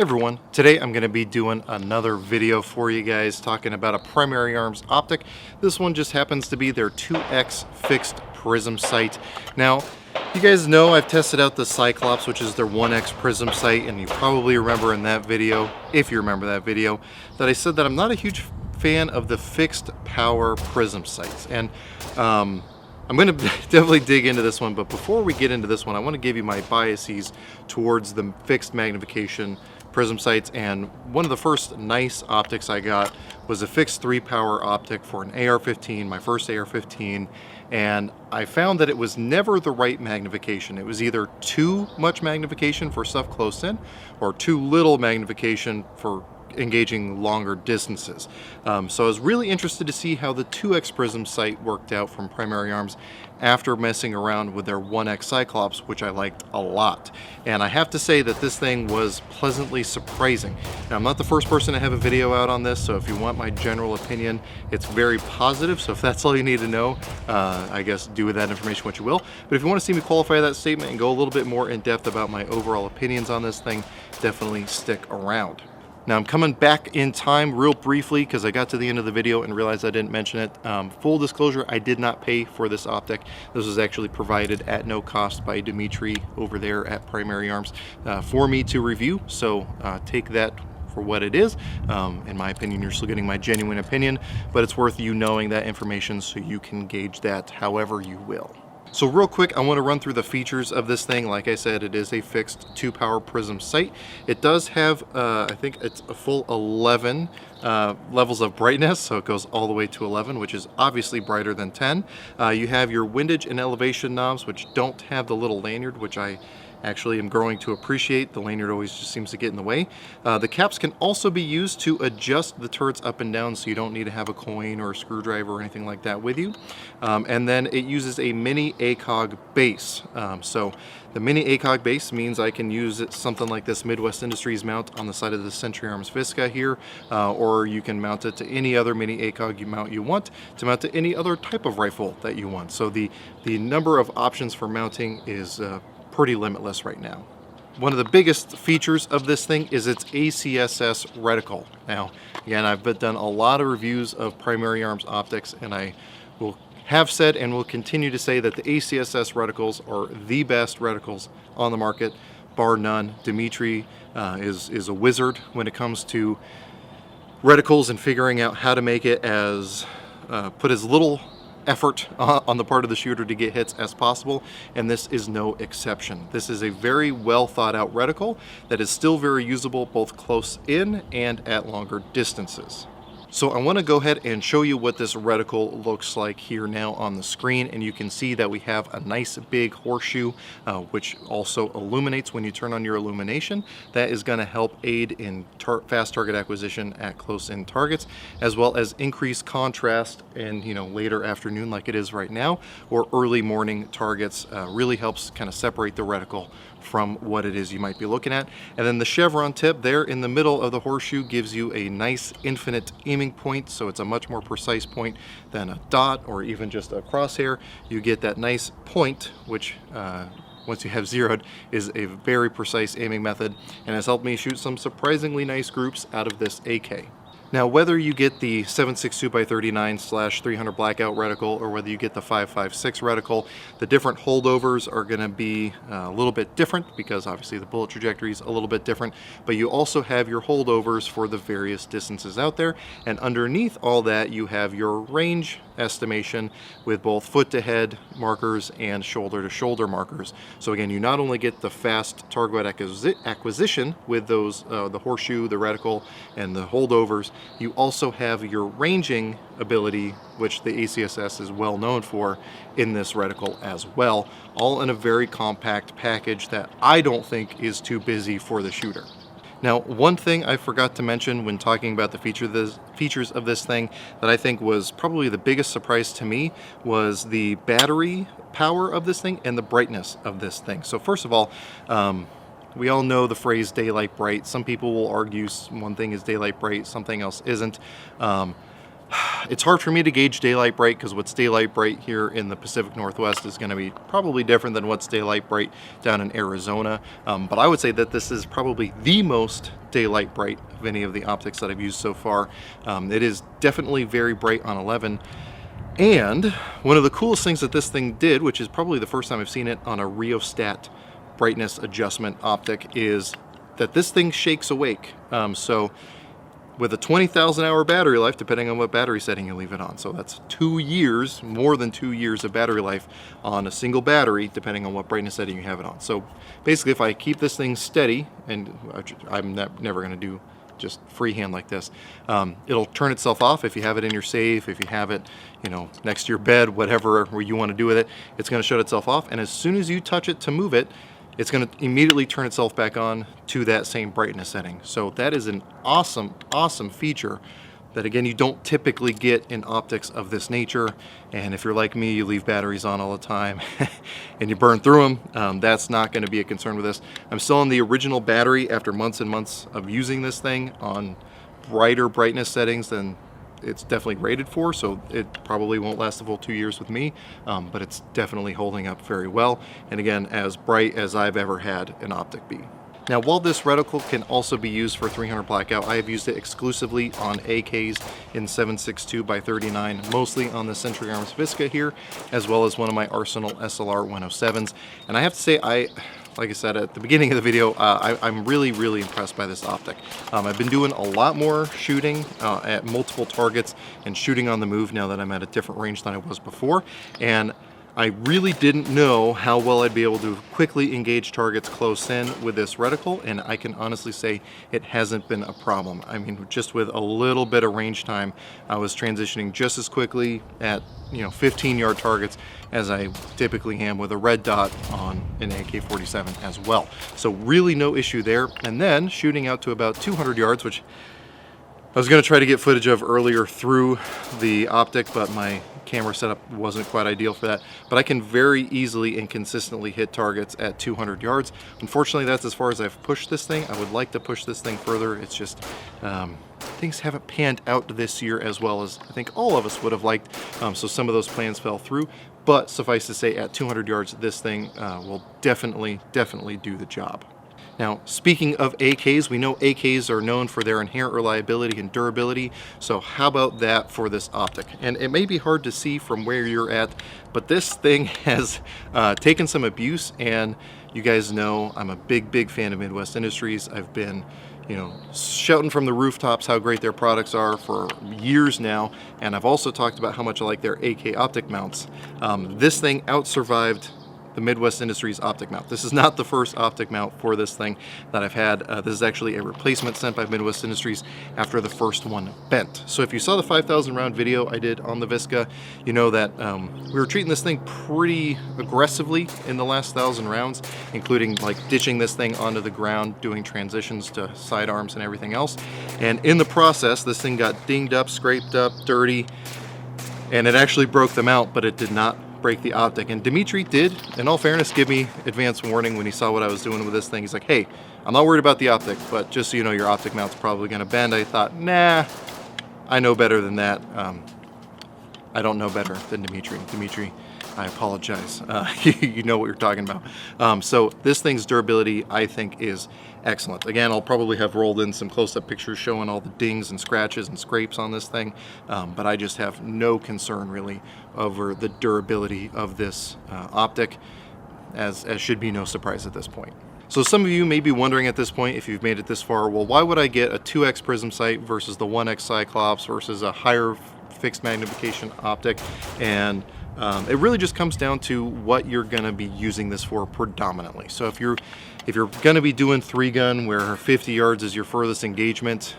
Everyone, today I'm going to be doing another video for you guys talking about a primary arms optic. This one just happens to be their 2X fixed prism sight. Now, you guys know I've tested out the Cyclops, which is their 1X prism sight, and you probably remember in that video, if you remember that video, that I said that I'm not a huge fan of the fixed power prism sights. And I'm going to definitely dig into this one, but before we get into this one, I want to give you my biases towards the fixed magnification prism sights. And one of the first nice optics I got was a fixed 3-power optic for an AR-15, my first AR-15, and I found that it was never the right magnification. It was either too much magnification for stuff close in, or too little magnification for engaging longer distances. So I was really interested to see how the 2X prism sight worked out from Primary Arms after messing around with their 1X Cyclops, which I liked a lot. And I have to say that this thing was pleasantly surprising. Now, I'm not the first person to have a video out on this, so if you want my general opinion, it's very positive. So if that's all you need to know, I guess do with that information what you will. But if you want to see me qualify that statement and go a little bit more in depth about my overall opinions on this thing, definitely stick around. Now I'm coming back in time real briefly because I got to the end of the video and realized I didn't mention it. Full disclosure, I did not pay for this optic. This was actually provided at no cost by Dimitri over there at Primary Arms for me to review. So take that for what it is. In my opinion, you're still getting my genuine opinion, but it's worth you knowing that information so you can gauge that however you will. So real quick, I want to run through the features of this thing. Like I said, it is a fixed 2-power prism sight. It does have, I think it's a full 11 levels of brightness, so it goes all the way to 11, which is obviously brighter than 10. You have your windage and elevation knobs, which don't have the little lanyard, which I actually am growing to appreciate. The lanyard always just seems to get in the way. The caps can also be used to adjust the turrets up and down, so you don't need to have a coin or a screwdriver or anything like that with you. And then it uses a mini ACOG base. So the mini ACOG base means I can use something like this Midwest Industries mount on the side of the Century Arms Visca here, or you can mount it to any other mini ACOG mount you want to mount to any other type of rifle that you want. So the number of options for mounting is pretty limitless right now. One of the biggest features of this thing is its ACSS reticle. Now, again, I've done a lot of reviews of Primary Arms optics, and I will have said and will continue to say that the ACSS reticles are the best reticles on the market, bar none. Dimitri is a wizard when it comes to reticles and figuring out how to make it as put as little effort on the part of the shooter to get hits as possible, and this is no exception. This is a very well thought out reticle that is still very usable both close in and at longer distances. So I want to go ahead and show you what this reticle looks like here now on the screen, and you can see that we have a nice big horseshoe which also illuminates when you turn on your illumination. That is going to help aid in fast target acquisition at close-in targets, as well as increase contrast in later afternoon like it is right now, or early morning targets. Really helps kind of separate the reticle from what it is you might be looking at. And then the chevron tip there in the middle of the horseshoe gives you a nice infinite aiming point, so it's a much more precise point than a dot or even just a crosshair. You get that nice point, which once you have zeroed is a very precise aiming method, and has helped me shoot some surprisingly nice groups out of this AK. Now, whether you get the 7.62x39/300 blackout reticle or whether you get the 5.56 reticle, the different holdovers are going to be a little bit different because obviously the bullet trajectory is a little bit different, but you also have your holdovers for the various distances out there, and underneath all that you have your range estimation with both foot to head markers and shoulder to shoulder markers. So again, you not only get the fast target acquisition with those the horseshoe, the reticle, and the holdovers, you also have your ranging ability, which the ACSS is well known for in this reticle as well, all in a very compact package that I don't think is too busy for the shooter. Now, one thing I forgot to mention when talking about the features of this thing that I think was probably the biggest surprise to me was the battery power of this thing and the brightness of this thing. So first of all, we all know the phrase daylight bright. Some people will argue one thing is daylight bright, something else isn't. It's hard for me to gauge daylight bright because what's daylight bright here in the Pacific Northwest is going to be probably different than what's daylight bright down in Arizona. But I would say that this is probably the most daylight bright of any of the optics that I've used so far. It is definitely very bright on 11. And one of the coolest things that this thing did, which is probably the first time I've seen it on a rheostat brightness adjustment optic, is that this thing shakes awake. So with a 20,000 hour battery life, depending on what battery setting you leave it on. So that's 2 years, more than 2 years of battery life on a single battery, depending on what brightness setting you have it on. So basically, if I keep this thing steady, and I'm never going to do just freehand like this, it'll turn itself off if you have it in your safe, if you have it, you know, next to your bed, whatever you want to do with it, it's going to shut itself off. And as soon as you touch it to move it, it's going to immediately turn itself back on to that same brightness setting. So that is an awesome, awesome feature that, again, you don't typically get in optics of this nature. And if you're like me, you leave batteries on all the time and you burn through them, that's not going to be a concern with this. I'm still on the original battery after months and months of using this thing on brighter brightness settings than it's definitely rated for, so it probably won't last the full 2 years with me, but it's definitely holding up very well. And again, as bright as I've ever had an optic be. Now, while this reticle can also be used for 300 blackout, I have used it exclusively on AKs in 7.62 by 39, mostly on the Century Arms Visca here, as well as one of my Arsenal SLR 107s. And I have to say, like I said at the beginning of the video, I'm really, really impressed by this optic. I've been doing a lot more shooting at multiple targets and shooting on the move now that I'm at a different range than I was before. And I really didn't know how well I'd be able to quickly engage targets close in with this reticle, and I can honestly say it hasn't been a problem. I mean, just with a little bit of range time, I was transitioning just as quickly at 15-yard targets as I typically am with a red dot on an AK-47 as well. So really no issue there. And then shooting out to about 200 yards, which I was going to try to get footage of earlier through the optic, but my camera setup wasn't quite ideal for that. But I can very easily and consistently hit targets at 200 yards. Unfortunately, that's as far as I've pushed this thing. I would like to push this thing further. It's just things haven't panned out this year as well as I think all of us would have liked. So some of those plans fell through. But suffice to say, at 200 yards, this thing will definitely do the job. Now, speaking of AKs, we know AKs are known for their inherent reliability and durability, so how about that for this optic? And it may be hard to see from where you're at, but this thing has taken some abuse, and you guys know I'm a big fan of Midwest Industries. I've been shouting from the rooftops how great their products are for years now, and I've also talked about how much I like their AK optic mounts. This thing out-survived the Midwest Industries optic mount. This is not the first optic mount for this thing that I've had. This is actually a replacement sent by Midwest Industries after the first one bent. So if you saw the 5,000 round video I did on the Visca, you know that we were treating this thing pretty aggressively in the last 1,000 rounds, including like ditching this thing onto the ground, doing transitions to sidearms and everything else. And in the process, this thing got dinged up, scraped up, dirty, and it actually broke the mount, but it did not break the optic. And Dimitri did, in all fairness, give me advance warning when he saw what I was doing with this thing. He's like, hey, I'm not worried about the optic, but just so you know, your optic mount's probably going to bend. I thought, nah, I know better than that. I don't know better than Dimitri. Dimitri, I apologize. You know what you're talking about. So this thing's durability, I think, is excellent. Again, I'll probably have rolled in some close-up pictures showing all the dings and scratches and scrapes on this thing, but I just have no concern really over the durability of this optic, as should be no surprise at this point. So some of you may be wondering at this point, if you've made it this far, well, why would I get a 2x Prism sight versus the 1x Cyclops versus a higher fixed magnification optic? And it really just comes down to what you're going to be using this for predominantly. So if you're going to be doing 3-gun where 50 yards is your furthest engagement,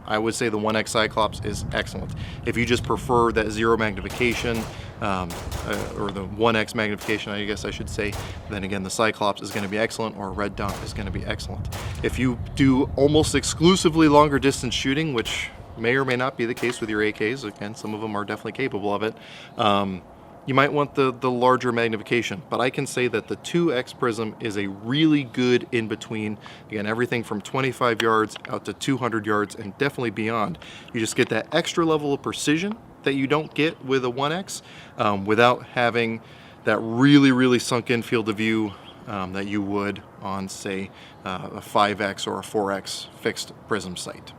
I would say the 1x Cyclops is excellent. If you just prefer that 0 magnification, or the 1x magnification, I guess I should say, then again the Cyclops is going to be excellent, or red dot is going to be excellent. If you do almost exclusively longer distance shooting, which may or may not be the case with your AKs, again, some of them are definitely capable of it, you might want the larger magnification, but I can say that the 2X Prism is a really good in-between. Again, everything from 25 yards out to 200 yards and definitely beyond. You just get that extra level of precision that you don't get with a 1X without having that really sunk in field of view that you would on, say, a 5X or a 4X fixed Prism sight.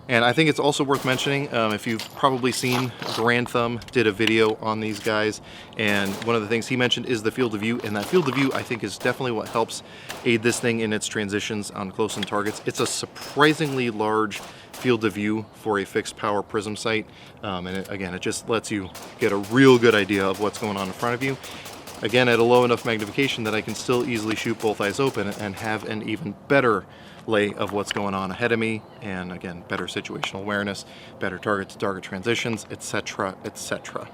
And I think it's also worth mentioning, if you've probably seen, Grand Thumb did a video on these guys, and one of the things he mentioned is the field of view, and that field of view I think is definitely what helps aid this thing in its transitions on close in targets. It's a surprisingly large field of view for a fixed power Prism sight, and again, it just lets you get a real good idea of what's going on in front of you. Again, at a low enough magnification that I can still easily shoot both eyes open and have an even better lay of what's going on ahead of me, and again, better situational awareness, better target to target transitions, etc., etc.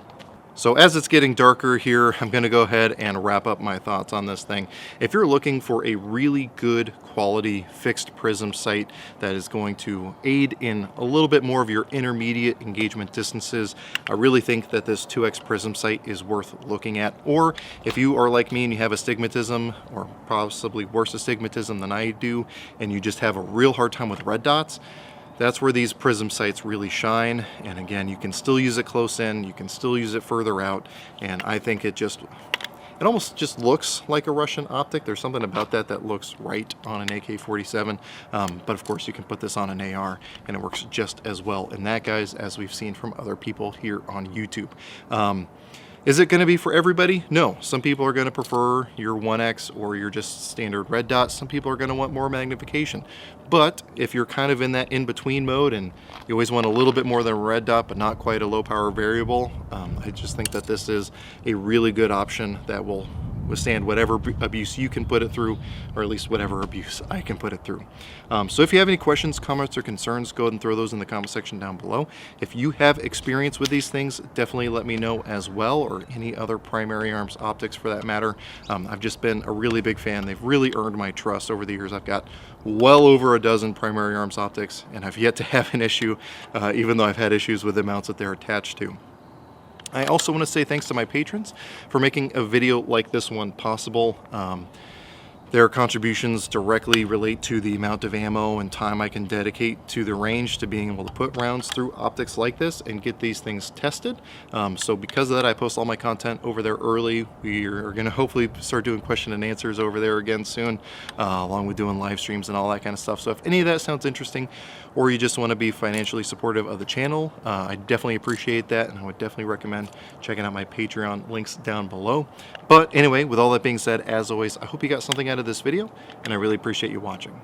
So as it's getting darker here, I'm going to go ahead and wrap up my thoughts on this thing. If you're looking for a really good quality fixed Prism sight that is going to aid in a little bit more of your intermediate engagement distances, I really think that this 2X Prism sight is worth looking at. Or if you are like me and you have astigmatism, or possibly worse astigmatism than I do, and you just have a real hard time with red dots, that's where these Prism sights really shine. And again, you can still use it close in, you can still use it further out, and I think it almost just looks like a Russian optic. There's something about that that looks right on an AK-47, but of course you can put this on an AR and it works just as well in that, guys, as we've seen from other people here on YouTube. Is it going to be for everybody? No. Some people are going to prefer your 1X or your just standard red dot. Some people are going to want more magnification. But if you're kind of in that in-between mode and you always want a little bit more than a red dot but not quite a low power variable, I just think that this is a really good option that will withstand whatever abuse you can put it through, or at least whatever abuse I can put it through. So if you have any questions, comments, or concerns, go ahead and throw those in the comment section down below. If you have experience with these things, definitely let me know as well, or any other primary arms optics for that matter. I've just been a really big fan. They've really earned my trust over the years. I've got well over a dozen primary arms optics, and I've yet to have an issue, even though I've had issues with the mounts that they're attached to. I also want to say thanks to my patrons for making a video like this one possible. Their contributions directly relate to the amount of ammo and time I can dedicate to the range, to being able to put rounds through optics like this and get these things tested. So because of that, I post all my content over there early. We are going to hopefully start doing question and answers over there again soon, along with doing live streams and all that kind of stuff. So if any of that sounds interesting, or you just want to be financially supportive of the channel, I definitely appreciate that, and I would definitely recommend checking out my Patreon, links down below. But anyway, with all that being said, as always, I hope you got something out of this video, and I really appreciate you watching.